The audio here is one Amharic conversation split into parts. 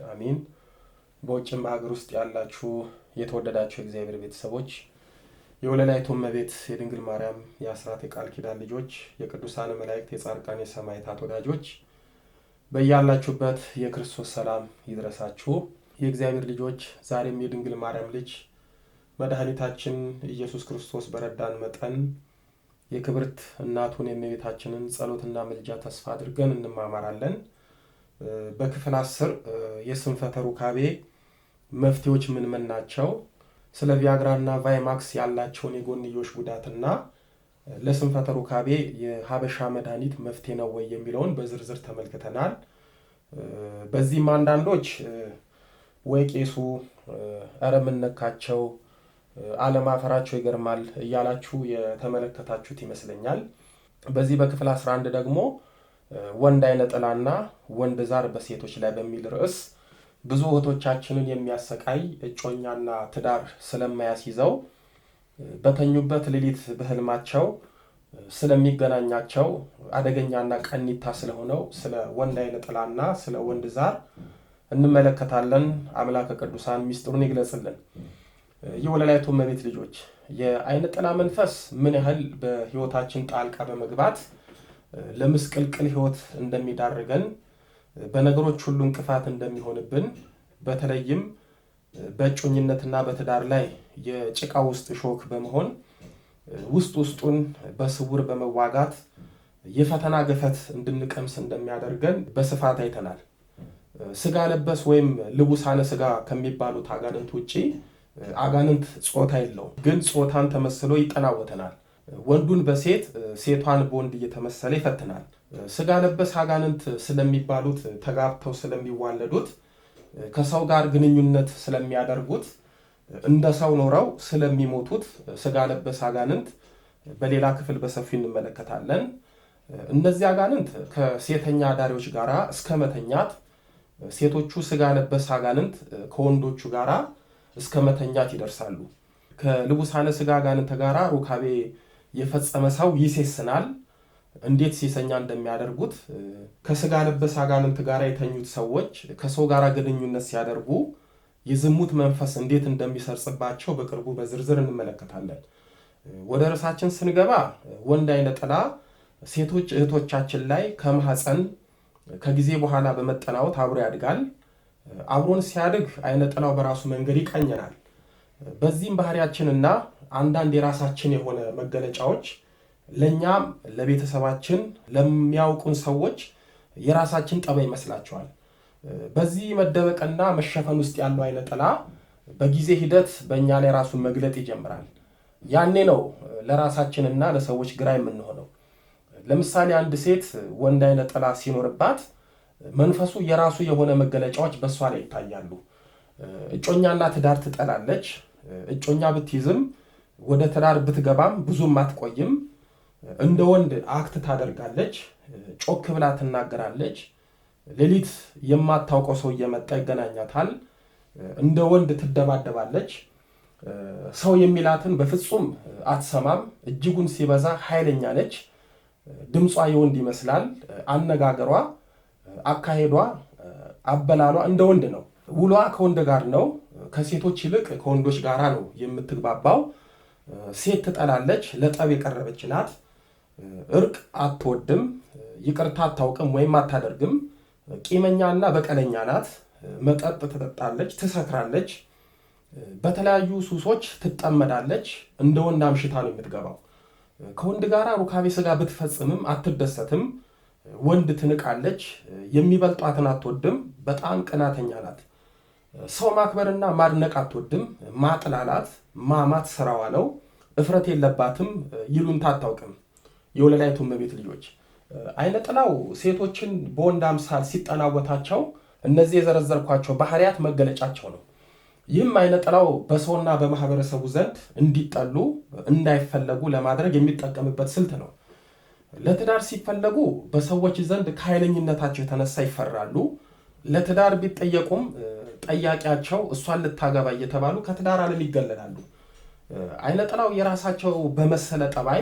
አሜን። በውጭም በሀገር ውስጥ ያላችሁ የተወደዳችሁ እግዚአብሔር ቤተሰቦች የወለላይቱ እመቤት የድንግል ማርያም የአስራት የቃል ኪዳን ልጆች የቅዱሳን መላእክት የጻድቃን የሰማዕታት ወዳጆች በያላችሁበት የክርስቶስ ሰላም ይድረሳችሁ። የእግዚአብሔር ልጆች ዛሬም የድንግል ማርያም ልጅ መድኃኒታችን ኢየሱስ ክርስቶስ በረዳን መጠን የክብርት እናቱን የእመቤታችንን ጸሎትና ምልጃ ተስፋ አድርገን እንማማራለን። በክፍል 10 የስንፈተ ሩካቤ መፍትሄዎች ምን ናቸው፣ ስለ ቪያግራና ቫይማክስ ያላቸውን የጎንዮሽ ጉዳትና ለስንፈተ ሩካቤ የሀበሻ መድኃኒት መፍትሄ ነው ወይ የሚለውን በዝርዝር ተመልክተናል። በዚህም አንዳንዶች ወይ ቄሱ ኧረ ምን ነካቸው አለማፈራቸው ይገርማል እያላችሁ የተመለከታችሁት ይመስለኛል። በዚህ በክፍል 11 ደግሞ ወንድ አይነ ጥላና ወንድ ዛር በሴቶች ላይ በሚል ርዕስ ብዙ እህቶቻችንን የሚያሰቃይ እጮኛና ትዳር ስለማያስይዘው በተኙበት ሌሊት በህልማቸው ስለሚገናኛቸው አደገኛና ቀኒታ ስለሆነው ስለ ወንድ አይነ ጥላና ስለ ወንድ ዛር እንመለከታለን። አምላከ ቅዱሳን ሚስጥሩን ይግለጽልን። የወለላይቱ እመቤት ልጆች የአይነ ጥላ መንፈስ ምን ያህል በህይወታችን ጣልቃ በመግባት ለምስቅልቅል ህይወት እንደሚዳርገን በነገሮች ሁሉ እንቅፋት እንደሚሆንብን በተለይም በእጮኝነትና በትዳር ላይ የጭቃ ውስጥ ሾክ በመሆን ውስጡን በስውር በመዋጋት የፈተና ገፈት እንድንቀምስ እንደሚያደርገን በስፋት አይተናል። ስጋ ለበስ ወይም ልቡሳነ ስጋ ከሚባሉት አጋንንት ውጪ አጋንንት ጾታ የለውም፣ ግን ጾታን ተመስሎ ይጠናወተናል። ወንዱን በሴት ሴቷን በወንድ እየተመሰለ ይፈትናል። ስጋ ለበስ አጋንንት ስለሚባሉት ተጋብተው ስለሚዋለዱት ከሰው ጋር ግንኙነት ስለሚያደርጉት እንደ ሰው ኖረው ስለሚሞቱት ስጋ ለበስ አጋንንት በሌላ ክፍል በሰፊው እንመለከታለን። እነዚህ አጋንንት ከሴተኛ አዳሪዎች ጋር እስከ መተኛት፣ ሴቶቹ ስጋ ለበስ አጋንንት ከወንዶቹ ጋር እስከ መተኛት ይደርሳሉ። ከልቡሳነ ስጋ አጋንንት ጋር ሩካቤ የፈጸመ ሰው ይሴስናል። እንዴት ሴሰኛ እንደሚያደርጉት ከስጋ ለበስ አጋንንት ጋር የተኙት ሰዎች ከሰው ጋር ግንኙነት ሲያደርጉ የዝሙት መንፈስ እንዴት እንደሚሰርጽባቸው በቅርቡ በዝርዝር እንመለከታለን። ወደ ርዕሳችን ስንገባ ወንድ አይነ ጥላ ሴቶች እህቶቻችን ላይ ከማህፀን ከጊዜ በኋላ በመጠናወት አብሮ ያድጋል። አብሮን ሲያድግ አይነ ጥላው በራሱ መንገድ ይቃኘናል። በዚህም ባህሪያችንና አንዳንድ የራሳችን የሆነ መገለጫዎች ለኛም ለቤተሰባችን ለሚያውቁን ሰዎች የራሳችን ጠባይ ይመስላቸዋል። በዚህ መደበቅና መሸፈን ውስጥ ያለው አይነ ጥላ በጊዜ ሂደት በእኛ ላይ ራሱን መግለጥ ይጀምራል። ያኔ ነው ለራሳችንና ለሰዎች ግራ የምንሆነው። ለምሳሌ አንድ ሴት ወንድ አይነ ጥላ ሲኖርባት መንፈሱ የራሱ የሆነ መገለጫዎች በእሷ ላይ ይታያሉ። እጮኛና ትዳር ትጠላለች። እጮኛ ብትይዝም ወደ ትዳር ብትገባም ብዙም አትቆይም። እንደ ወንድ አክት ታደርጋለች፣ ጮክ ብላ ትናገራለች። ሌሊት የማታውቀው ሰው እየመጣ ይገናኛታል። እንደ ወንድ ትደባደባለች። ሰው የሚላትን በፍጹም አትሰማም። እጅጉን ሲበዛ ኃይለኛ ነች። ድምጿ የወንድ ይመስላል። አነጋገሯ፣ አካሄዷ፣ አበላሏ እንደ ወንድ ነው። ውሏ ከወንድ ጋር ነው። ከሴቶች ይልቅ ከወንዶች ጋር ነው የምትግባባው። ሴት ትጠላለች፣ ለጠብ የቀረበች ናት። እርቅ አትወድም፣ ይቅርታ አታውቅም ወይም አታደርግም። ቂመኛና በቀለኛ ናት። መጠጥ ትጠጣለች፣ ትሰክራለች። በተለያዩ ሱሶች ትጠመዳለች። እንደ ወንድ አምሽታ ነው የምትገባው። ከወንድ ጋር ሩካቤ ስጋ ብትፈጽምም አትደሰትም። ወንድ ትንቃለች። የሚበልጧትን አትወድም። በጣም ቅናተኛ ናት። ሰው ማክበርና ማድነቅ አትወድም። ማጥላላት፣ ማማት ስራዋ ነው። እፍረት የለባትም። ይሉንታ አታውቅም። የወለላይቱ እመቤት ልጆች አይነ ጥላው ሴቶችን በወንድ አምሳል ሲጠናወታቸው እነዚህ የዘረዘርኳቸው ባህሪያት መገለጫቸው ነው። ይህም አይነ ጥላው በሰውና በማህበረሰቡ ዘንድ እንዲጠሉ እንዳይፈለጉ ለማድረግ የሚጠቀምበት ስልት ነው። ለትዳር ሲፈለጉ በሰዎች ዘንድ ከኃይለኝነታቸው የተነሳ ይፈራሉ። ለትዳር ቢጠየቁም ጠያቂያቸው እሷን ልታገባ እየተባሉ ከትዳር ዓለም ይገለላሉ። አይነ ጥላው የራሳቸው በመሰለ ጠባይ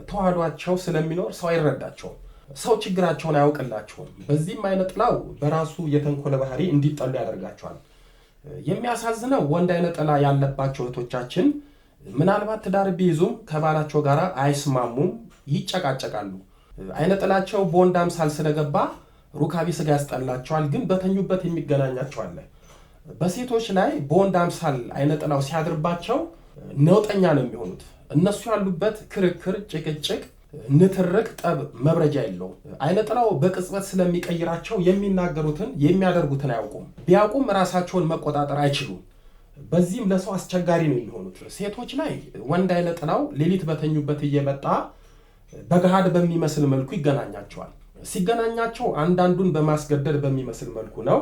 ተዋህዷቸው ስለሚኖር ሰው አይረዳቸውም። ሰው ችግራቸውን አያውቅላቸውም። በዚህም አይነ ጥላው በራሱ የተንኮለ ባህሪ እንዲጠሉ ያደርጋቸዋል። የሚያሳዝነው ወንድ አይነ ጥላ ያለባቸው እህቶቻችን ምናልባት ትዳር ቢይዙም ከባላቸው ጋር አይስማሙም፣ ይጨቃጨቃሉ። አይነ ጥላቸው በወንድ አምሳል ስለገባ ሩካቤ ስጋ ያስጠላቸዋል፣ ግን በተኙበት የሚገናኛቸው አለ። በሴቶች ላይ በወንድ አምሳል አይነ ጥላው ሲያድርባቸው ነውጠኛ ነው የሚሆኑት። እነሱ ያሉበት ክርክር፣ ጭቅጭቅ፣ ንትርቅ፣ ጠብ መብረጃ የለውም። አይነ ጥላው በቅጽበት ስለሚቀይራቸው የሚናገሩትን የሚያደርጉትን አያውቁም። ቢያውቁም ራሳቸውን መቆጣጠር አይችሉም። በዚህም ለሰው አስቸጋሪ ነው የሚሆኑት። ሴቶች ላይ ወንድ አይነ ጥላው ሌሊት በተኙበት እየመጣ በገሃድ በሚመስል መልኩ ይገናኛቸዋል። ሲገናኛቸው አንዳንዱን በማስገደድ በሚመስል መልኩ ነው፣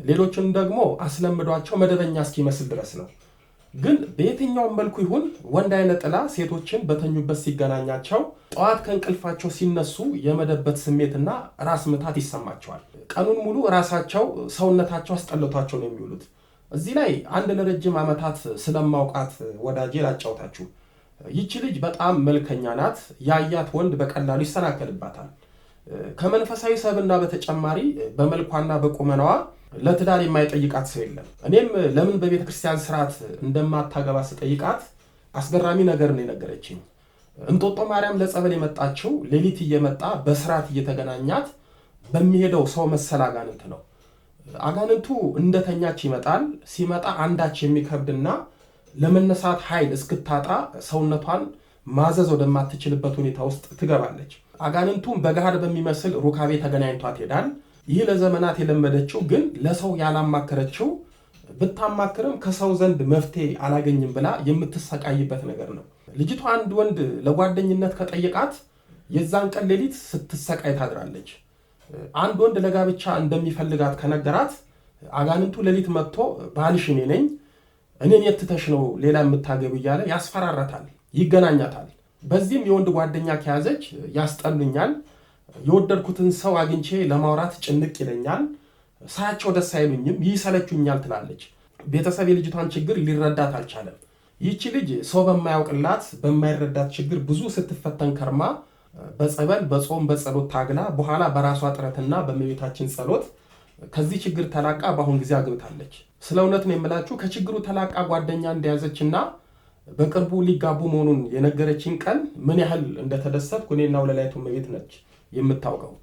ሌሎችን ደግሞ አስለምዷቸው መደበኛ እስኪመስል ድረስ ነው። ግን በየትኛውም መልኩ ይሁን ወንድ አይነ ጥላ ሴቶችን በተኙበት ሲገናኛቸው ጠዋት ከእንቅልፋቸው ሲነሱ የመደበት ስሜትና ራስ ምታት ይሰማቸዋል። ቀኑን ሙሉ ራሳቸው ሰውነታቸው አስጠልቷቸው ነው የሚውሉት። እዚህ ላይ አንድ ለረጅም ዓመታት ስለማውቃት ወዳጄ ላጫውታችሁ። ይቺ ልጅ በጣም መልከኛ ናት። ያያት ወንድ በቀላሉ ይሰናከልባታል። ከመንፈሳዊ ሰብና በተጨማሪ በመልኳና በቁመናዋ ለትዳር የማይጠይቃት ሰው የለም። እኔም ለምን በቤተ ክርስቲያን ስርዓት እንደማታገባ ስጠይቃት አስገራሚ ነገር ነው የነገረችኝ። እንጦጦ ማርያም ለጸበል የመጣችው ሌሊት እየመጣ በስርዓት እየተገናኛት በሚሄደው ሰው መሰል አጋንንት ነው። አጋንንቱ እንደተኛች ይመጣል። ሲመጣ አንዳች የሚከብድና ለመነሳት ኃይል እስክታጣ ሰውነቷን ማዘዝ ወደማትችልበት ሁኔታ ውስጥ ትገባለች። አጋንንቱም በገሃድ በሚመስል ሩካቤ ተገናኝቷት ሄዳል። ይህ ለዘመናት የለመደችው ግን ለሰው ያላማከረችው፣ ብታማክርም ከሰው ዘንድ መፍትሄ አላገኝም ብላ የምትሰቃይበት ነገር ነው። ልጅቷ አንድ ወንድ ለጓደኝነት ከጠየቃት የዛን ቀን ሌሊት ስትሰቃይ ታድራለች። አንድ ወንድ ለጋብቻ እንደሚፈልጋት ከነገራት አጋንንቱ ሌሊት መጥቶ ባልሽ እኔ ነኝ፣ እኔን የትተሽ ነው ሌላ የምታገቡ እያለ ያስፈራራታል፣ ይገናኛታል። በዚህም የወንድ ጓደኛ ከያዘች ያስጠሉኛል፣ የወደድኩትን ሰው አግኝቼ ለማውራት ጭንቅ ይለኛል፣ ሳያቸው ደስ አይሉኝም፣ ይሰለቹኛል ትላለች። ቤተሰብ የልጅቷን ችግር ሊረዳት አልቻለም። ይህቺ ልጅ ሰው በማያውቅላት በማይረዳት ችግር ብዙ ስትፈተን ከርማ በጸበል በጾም በጸሎት ታግላ በኋላ በራሷ ጥረትና በእመቤታችን ጸሎት ከዚህ ችግር ተላቃ በአሁን ጊዜ አግብታለች። ስለ እውነት ነው የምላችሁ፣ ከችግሩ ተላቃ ጓደኛ እንደያዘችና በቅርቡ ሊጋቡ መሆኑን የነገረችኝ ቀን ምን ያህል እንደተደሰትኩ እኔና ወለላይቱ እመቤት ነች የምታውቀው።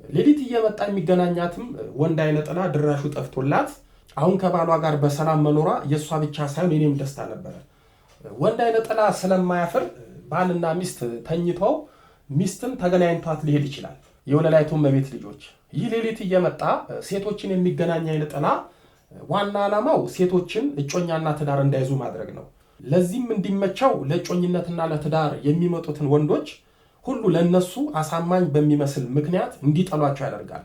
ሌሊት እየመጣ የሚገናኛትም ወንድ አይነ ጥላ ድራሹ ጠፍቶላት አሁን ከባሏ ጋር በሰላም መኖሯ የእሷ ብቻ ሳይሆን የኔም ደስታ ነበረ። ወንድ አይነ ጥላ ስለማያፍር ባልና ሚስት ተኝተው ሚስትም ተገናኝቷት ሊሄድ ይችላል። የወለላይቱ እመቤት ልጆች፣ ይህ ሌሊት እየመጣ ሴቶችን የሚገናኝ አይነ ጥላ ዋና ዓላማው ሴቶችን እጮኛና ትዳር እንዳይዙ ማድረግ ነው። ለዚህም እንዲመቸው ለእጮኝነትና ለትዳር የሚመጡትን ወንዶች ሁሉ ለነሱ አሳማኝ በሚመስል ምክንያት እንዲጠሏቸው ያደርጋል።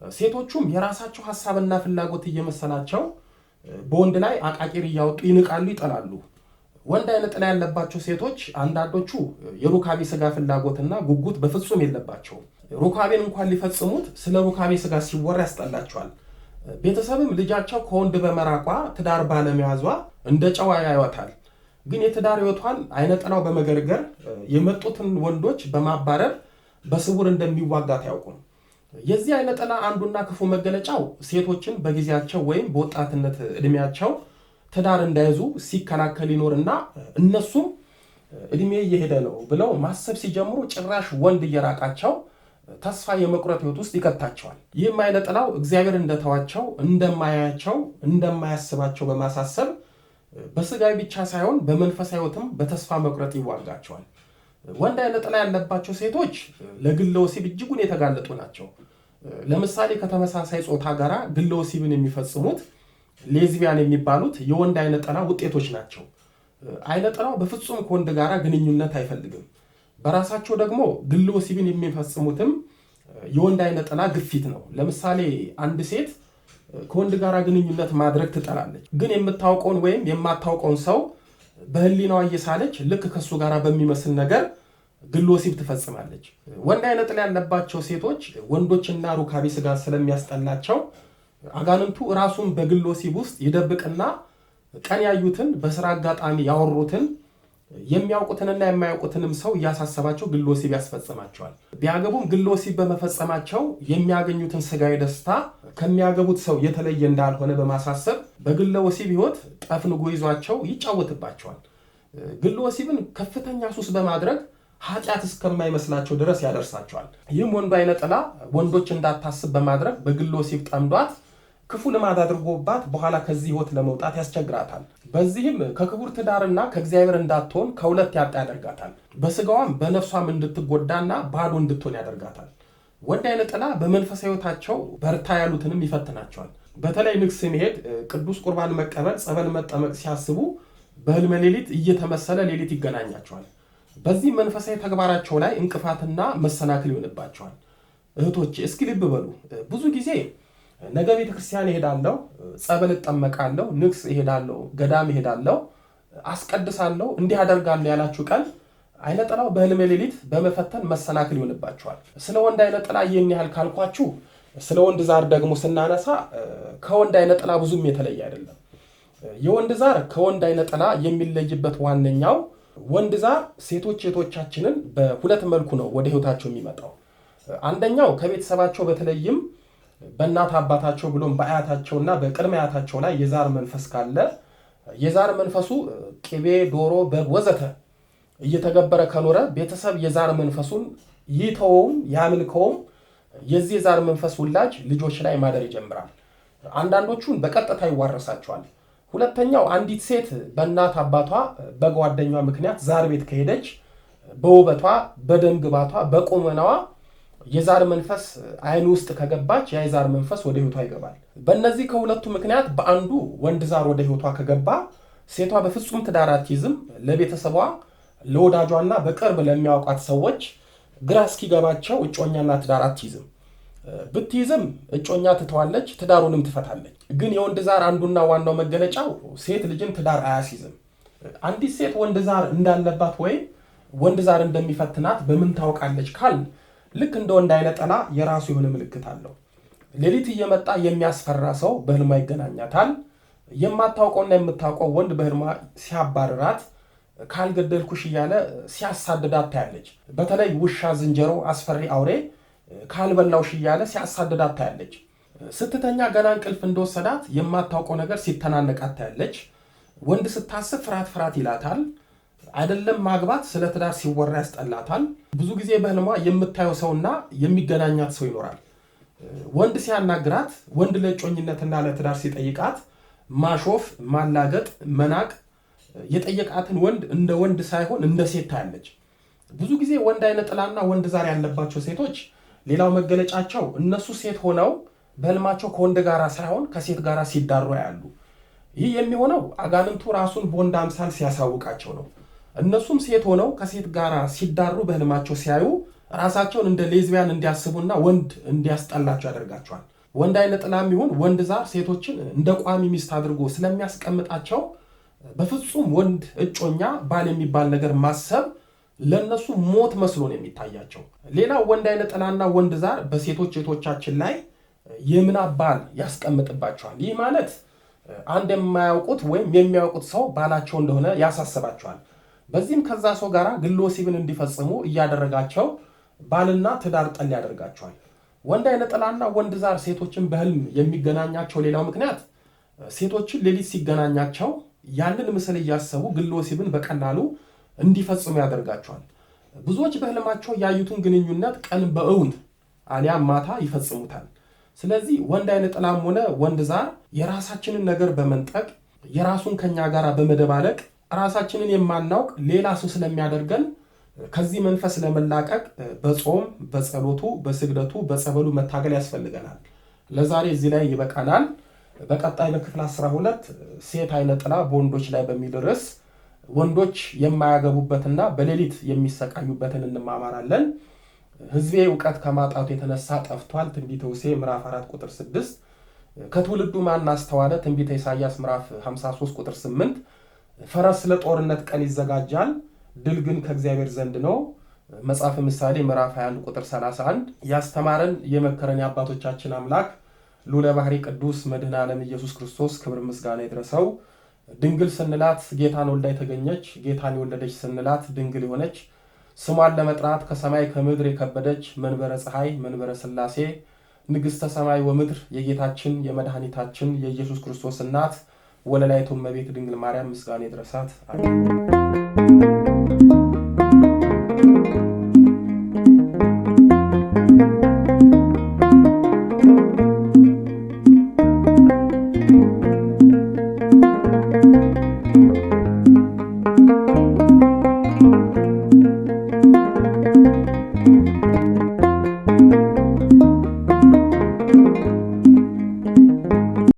ሴቶቹም የራሳቸው ሐሳብና ፍላጎት እየመሰላቸው በወንድ ላይ አቃቂር እያወጡ ይንቃሉ፣ ይጠላሉ። ወንድ አይነ ጥላ ያለባቸው ሴቶች አንዳንዶቹ የሩካቤ ስጋ ፍላጎትና ጉጉት በፍጹም የለባቸውም። ሩካቤን እንኳን ሊፈጽሙት ስለ ሩካቤ ስጋ ሲወራ ያስጠላቸዋል። ቤተሰብም ልጃቸው ከወንድ በመራቋ ትዳር ባለመያዟ እንደ ጨዋ ያዩዋታል። ግን የትዳር ሕይወቷን አይነ ጥላው በመገርገር የመጡትን ወንዶች በማባረር በስውር እንደሚዋጋት አያውቁም። የዚህ አይነ ጥላ አንዱና ክፉ መገለጫው ሴቶችን በጊዜያቸው ወይም በወጣትነት ዕድሜያቸው ትዳር እንዳይዙ ሲከላከል ይኖርና እነሱም ዕድሜ እየሄደ ነው ብለው ማሰብ ሲጀምሩ ጭራሽ ወንድ እየራቃቸው ተስፋ የመቁረጥ ሕይወት ውስጥ ይከታቸዋል። ይህም አይነ ጥላው እግዚአብሔር እንደተዋቸው፣ እንደማያያቸው፣ እንደማያስባቸው በማሳሰብ በስጋዊ ብቻ ሳይሆን በመንፈሳዊ ሕይወትም በተስፋ መቁረጥ ይዋጋቸዋል። ወንድ አይነ ጥላ ያለባቸው ሴቶች ለግለ ወሲብ እጅጉን የተጋለጡ ናቸው። ለምሳሌ ከተመሳሳይ ጾታ ጋር ግለ ወሲብን የሚፈጽሙት ሌዝቢያን የሚባሉት የወንድ አይነ ጥላ ውጤቶች ናቸው። አይነ ጥላው በፍጹም ከወንድ ጋር ግንኙነት አይፈልግም። በራሳቸው ደግሞ ግለ ወሲብን የሚፈጽሙትም የወንድ አይነ ጥላ ግፊት ነው። ለምሳሌ አንድ ሴት ከወንድ ጋር ግንኙነት ማድረግ ትጠላለች። ግን የምታውቀውን ወይም የማታውቀውን ሰው በህሊናዋ እየሳለች ልክ ከሱ ጋር በሚመስል ነገር ግለ ወሲብ ትፈጽማለች። ወንድ አይነ ጥላ ያለባቸው ሴቶች ወንዶችና ሩካቤ ስጋ ስለሚያስጠላቸው አጋንንቱ ራሱን በግለ ወሲብ ውስጥ ይደብቅና ቀን ያዩትን በስራ አጋጣሚ ያወሩትን የሚያውቁትንና የማያውቁትንም ሰው እያሳሰባቸው ግለ ወሲብ ያስፈጽማቸዋል። ቢያገቡም ግለ ወሲብ በመፈጸማቸው የሚያገኙትን ስጋዊ ደስታ ከሚያገቡት ሰው የተለየ እንዳልሆነ በማሳሰብ በግለ ወሲብ ህይወት ጠፍንጎ ይዟቸው ይጫወትባቸዋል። ግለ ወሲብን ከፍተኛ ሱስ በማድረግ ኃጢአት እስከማይመስላቸው ድረስ ያደርሳቸዋል። ይህም ወንዱ አይነ ጥላ ወንዶች እንዳታስብ በማድረግ በግለ ወሲብ ጠምዷት ክፉ ልማድ አድርጎባት በኋላ ከዚህ ህይወት ለመውጣት ያስቸግራታል። በዚህም ከክቡር ትዳርና ከእግዚአብሔር እንዳትሆን ከሁለት ያጣ ያደርጋታል። በስጋዋም በነፍሷም እንድትጎዳና ባዶ እንድትሆን ያደርጋታል። ወንድ አይነ ጥላ በመንፈሳዊ ህይወታቸው በርታ ያሉትንም ይፈትናቸዋል። በተለይ ንግስ መሄድ፣ ቅዱስ ቁርባን መቀበል፣ ጸበል መጠመቅ ሲያስቡ በህልመ ሌሊት እየተመሰለ ሌሊት ይገናኛቸዋል። በዚህ መንፈሳዊ ተግባራቸው ላይ እንቅፋትና መሰናክል ይሆንባቸዋል። እህቶቼ እስኪ ልብ በሉ። ብዙ ጊዜ ነገ ቤተክርስቲያን እሄዳለሁ፣ ጸበል እጠመቃለሁ፣ ንግስ እሄዳለሁ፣ ገዳም እሄዳለሁ፣ አስቀድሳለሁ፣ እንዲህ አደርጋለሁ ያላችሁ ቀን አይነ ጥላው በህልመ ሌሊት በመፈተን መሰናክል ይሆንባቸዋል። ስለ ወንድ አይነ ጥላ ይህን ያህል ካልኳችሁ፣ ስለ ወንድ ዛር ደግሞ ስናነሳ ከወንድ አይነ ጥላ ብዙም የተለየ አይደለም። የወንድ ዛር ከወንድ አይነ ጥላ የሚለይበት ዋነኛው ወንድ ዛር ሴቶች እህቶቻችንን በሁለት መልኩ ነው ወደ ህይወታቸው የሚመጣው። አንደኛው ከቤተሰባቸው በተለይም በእናት አባታቸው ብሎም በአያታቸውና በቅድመ አያታቸው ላይ የዛር መንፈስ ካለ የዛር መንፈሱ ቅቤ፣ ዶሮ፣ በግ ወዘተ እየተገበረ ከኖረ ቤተሰብ የዛር መንፈሱን ይተወውም ያምልከውም የዚህ የዛር መንፈስ ውላጅ ልጆች ላይ ማደር ይጀምራል። አንዳንዶቹን በቀጥታ ይዋረሳቸዋል። ሁለተኛው አንዲት ሴት በእናት አባቷ በጓደኛዋ ምክንያት ዛር ቤት ከሄደች በውበቷ፣ በደም ግባቷ፣ በቁመናዋ የዛር መንፈስ አይን ውስጥ ከገባች ያ የዛር መንፈስ ወደ ህይወቷ ይገባል። በእነዚህ ከሁለቱ ምክንያት በአንዱ ወንድ ዛር ወደ ህይወቷ ከገባ ሴቷ በፍጹም ትዳር አትይዝም። ለቤተሰቧ፣ ለወዳጇና በቅርብ ለሚያውቋት ሰዎች ግራ እስኪገባቸው እጮኛና ትዳር አትይዝም። ብትይዝም እጮኛ ትተዋለች፣ ትዳሩንም ትፈታለች። ግን የወንድ ዛር አንዱና ዋናው መገለጫው ሴት ልጅን ትዳር አያስይዝም። አንዲት ሴት ወንድ ዛር እንዳለባት ወይም ወንድ ዛር እንደሚፈትናት በምን ታውቃለች ካል ልክ እንደ ወንድ አይነ ጥላ የራሱ የሆነ ምልክት አለው። ሌሊት እየመጣ የሚያስፈራ ሰው በህልሟ ይገናኛታል። የማታውቀውና የምታውቀው ወንድ በህልሟ ሲያባርራት፣ ካልገደልኩሽ እያለ ሲያሳድዳት ታያለች። በተለይ ውሻ፣ ዝንጀሮ፣ አስፈሪ አውሬ ካልበላውሽ እያለ ሲያሳድዳት ታያለች። ስትተኛ ገና እንቅልፍ እንደወሰዳት የማታውቀው ነገር ሲተናነቃት ታያለች። ወንድ ስታስብ ፍርሃት ፍርሃት ይላታል። አይደለም ማግባት ስለ ትዳር ሲወራ ያስጠላታል። ብዙ ጊዜ በህልሟ የምታየው ሰውና የሚገናኛት ሰው ይኖራል። ወንድ ሲያናግራት፣ ወንድ ለእጮኝነትና ለትዳር ሲጠይቃት ማሾፍ፣ ማላገጥ፣ መናቅ፣ የጠየቃትን ወንድ እንደ ወንድ ሳይሆን እንደ ሴት ታያለች። ብዙ ጊዜ ወንድ አይነ ጥላና ወንድ ዛር ያለባቸው ሴቶች ሌላው መገለጫቸው እነሱ ሴት ሆነው በህልማቸው ከወንድ ጋራ ሳይሆን ከሴት ጋራ ሲዳሩ ያሉ። ይህ የሚሆነው አጋንንቱ ራሱን በወንድ አምሳል ሲያሳውቃቸው ነው። እነሱም ሴት ሆነው ከሴት ጋራ ሲዳሩ በህልማቸው ሲያዩ ራሳቸውን እንደ ሌዝቢያን እንዲያስቡና ወንድ እንዲያስጠላቸው ያደርጋቸዋል። ወንድ አይነ ጥላም ይሁን ወንድ ዛር ሴቶችን እንደ ቋሚ ሚስት አድርጎ ስለሚያስቀምጣቸው በፍጹም ወንድ እጮኛ ባል የሚባል ነገር ማሰብ ለነሱ ሞት መስሎ ነው የሚታያቸው። ሌላው ወንድ አይነ ጥላና ወንድ ዛር በሴቶች እህቶቻችን ላይ የምናብ ባል ያስቀምጥባቸዋል። ይህ ማለት አንድ የማያውቁት ወይም የሚያውቁት ሰው ባላቸው እንደሆነ ያሳስባቸዋል። በዚህም ከዛ ሰው ጋር ግለ ወሲብን እንዲፈጽሙ እያደረጋቸው ባልና ትዳር ጠል ያደርጋቸዋል። ወንድ አይነ ጥላና ወንድ ዛር ሴቶችን በህልም የሚገናኛቸው ሌላው ምክንያት ሴቶችን ሌሊት ሲገናኛቸው ያንን ምስል እያሰቡ ግለ ወሲብን በቀላሉ እንዲፈጽሙ ያደርጋቸዋል። ብዙዎች በህልማቸው ያዩትን ግንኙነት ቀን በእውን አሊያም ማታ ይፈጽሙታል። ስለዚህ ወንድ አይነ ጥላም ሆነ ወንድ ዛር የራሳችንን ነገር በመንጠቅ የራሱን ከኛ ጋር በመደባለቅ ራሳችንን የማናውቅ ሌላ ሰው ስለሚያደርገን ከዚህ መንፈስ ለመላቀቅ በጾም፣ በጸሎቱ፣ በስግደቱ፣ በጸበሉ መታገል ያስፈልገናል። ለዛሬ እዚህ ላይ ይበቃናል። በቀጣይ በክፍል 12 ሴት አይነ ጥላ በወንዶች ላይ በሚል ርዕስ ወንዶች የማያገቡበትና በሌሊት የሚሰቃዩበትን እንማማራለን። ሕዝቤ እውቀት ከማጣቱ የተነሳ ጠፍቷል። ትንቢተ ሆሴዕ ምዕራፍ 4 ቁጥር 6 ከትውልዱ ማን አስተዋለ? ትንቢተ ኢሳይያስ ምዕራፍ 53 ቁጥር 8 ፈረስ ለጦርነት ቀን ይዘጋጃል፣ ድል ግን ከእግዚአብሔር ዘንድ ነው። መጽሐፈ ምሳሌ ምዕራፍ 21 ቁጥር 31 ያስተማረን የመከረን የአባቶቻችን አምላክ ልዑለ ባሕርይ ቅዱስ መድኃኔ ዓለም ኢየሱስ ክርስቶስ ክብር ምስጋና ይድረሰው። ድንግል ስንላት ጌታን ወልዳ የተገኘች፣ ጌታን የወለደች ስንላት ድንግል የሆነች፣ ስሟን ለመጥራት ከሰማይ ከምድር የከበደች መንበረ ፀሐይ መንበረ ሥላሴ ንግሥተ ሰማይ ወምድር የጌታችን የመድኃኒታችን የኢየሱስ ክርስቶስ እናት ወለላይቱ እመቤት ድንግል ማርያም ምስጋና ይድረሳት። አሜን።